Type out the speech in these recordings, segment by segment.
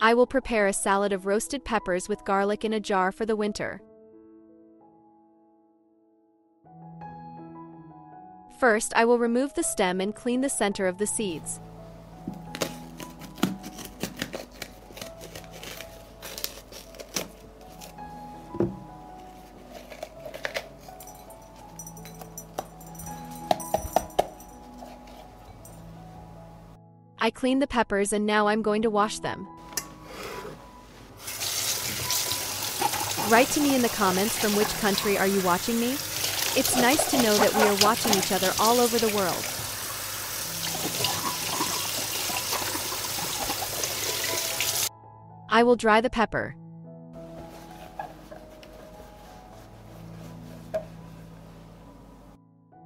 I will prepare a salad of roasted peppers with garlic in a jar for the winter. First, I will remove the stem and clean the center of the seeds. I cleaned the peppers and now I'm going to wash them. Write to me in the comments from which country are you watching me? It's nice to know that we are watching each other all over the world. I will dry the pepper.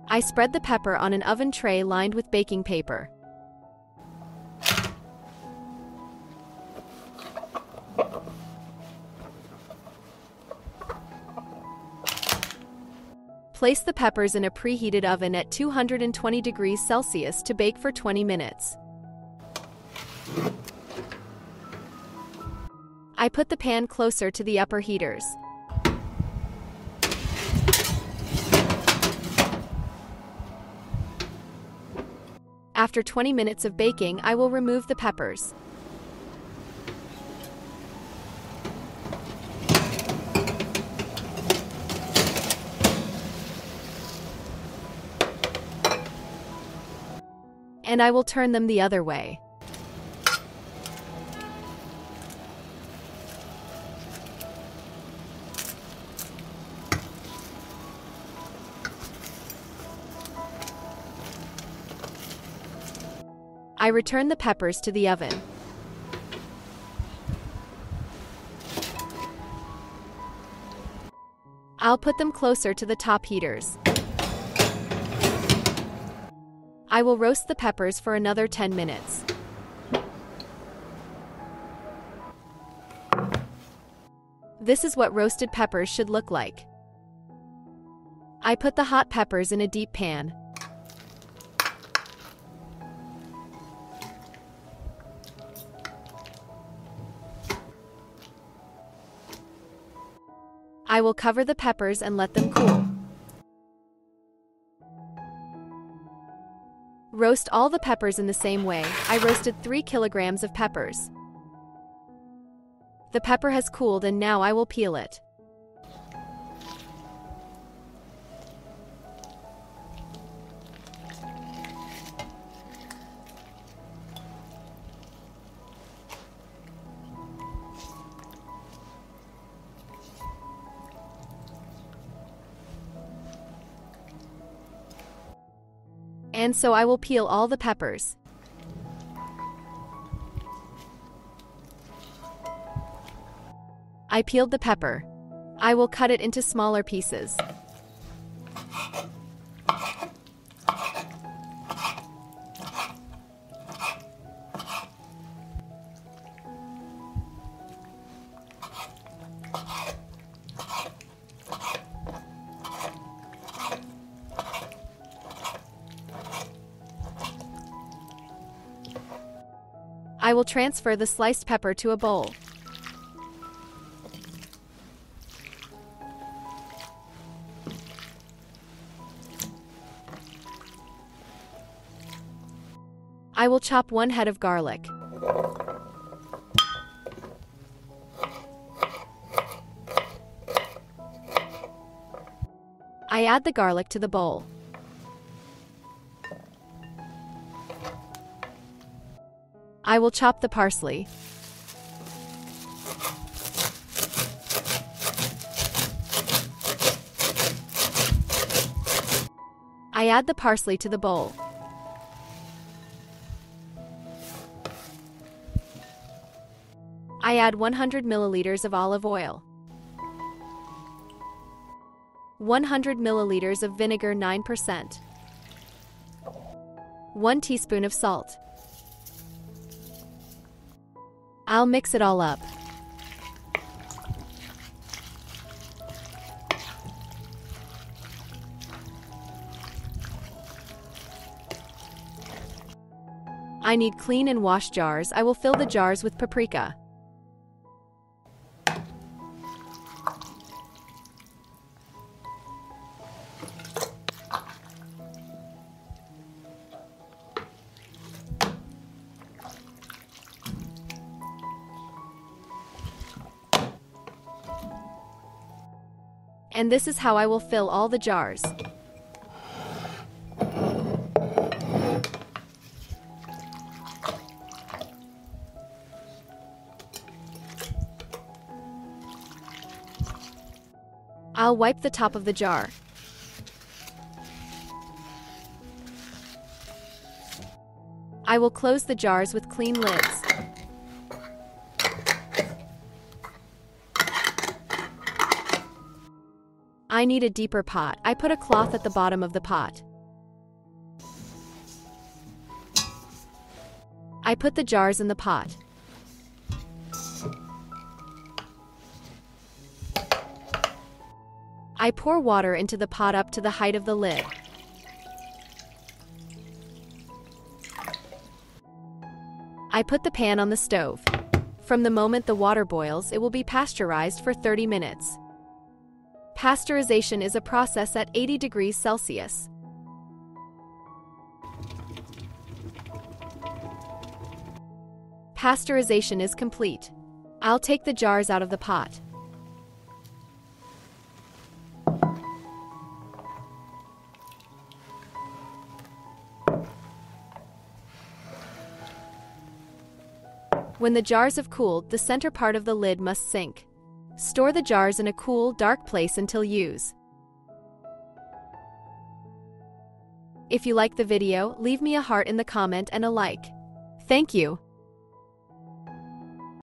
I spread the pepper on an oven tray lined with baking paper. Place the peppers in a preheated oven at 220 degrees Celsius to bake for 20 minutes. I put the pan closer to the upper heaters. After 20 minutes of baking, I will remove the peppers. And I will turn them the other way. I return the peppers to the oven. I'll put them closer to the top heaters. I will roast the peppers for another 10 minutes. This is what roasted peppers should look like. I put the hot peppers in a deep pan. I will cover the peppers and let them cool. Roast all the peppers in the same way. I roasted 3 kilograms of peppers. The pepper has cooled and now I will peel it. And so I will peel all the peppers. I peeled the pepper. I will cut it into smaller pieces. I will transfer the sliced pepper to a bowl. I will chop 1 head of garlic. I add the garlic to the bowl. I will chop the parsley. I add the parsley to the bowl. I add 100 milliliters of olive oil. 100 milliliters of vinegar 9%. 1 teaspoon of salt. I'll mix it all up. I need clean and wash jars. I will fill the jars with paprika. And this is how I will fill all the jars. I'll wipe the top of the jar. I will close the jars with clean lids. I need a deeper pot. I put a cloth at the bottom of the pot. I put the jars in the pot. I pour water into the pot up to the height of the lid. I put the pan on the stove. From the moment the water boils, it will be pasteurized for 30 minutes. Pasteurization is a process at 80 degrees Celsius. Pasteurization is complete. I'll take the jars out of the pot. When the jars have cooled, the center part of the lid must sink. Store the jars in a cool, dark place until use. If you like the video, leave me a heart in the comment and a like. Thank you.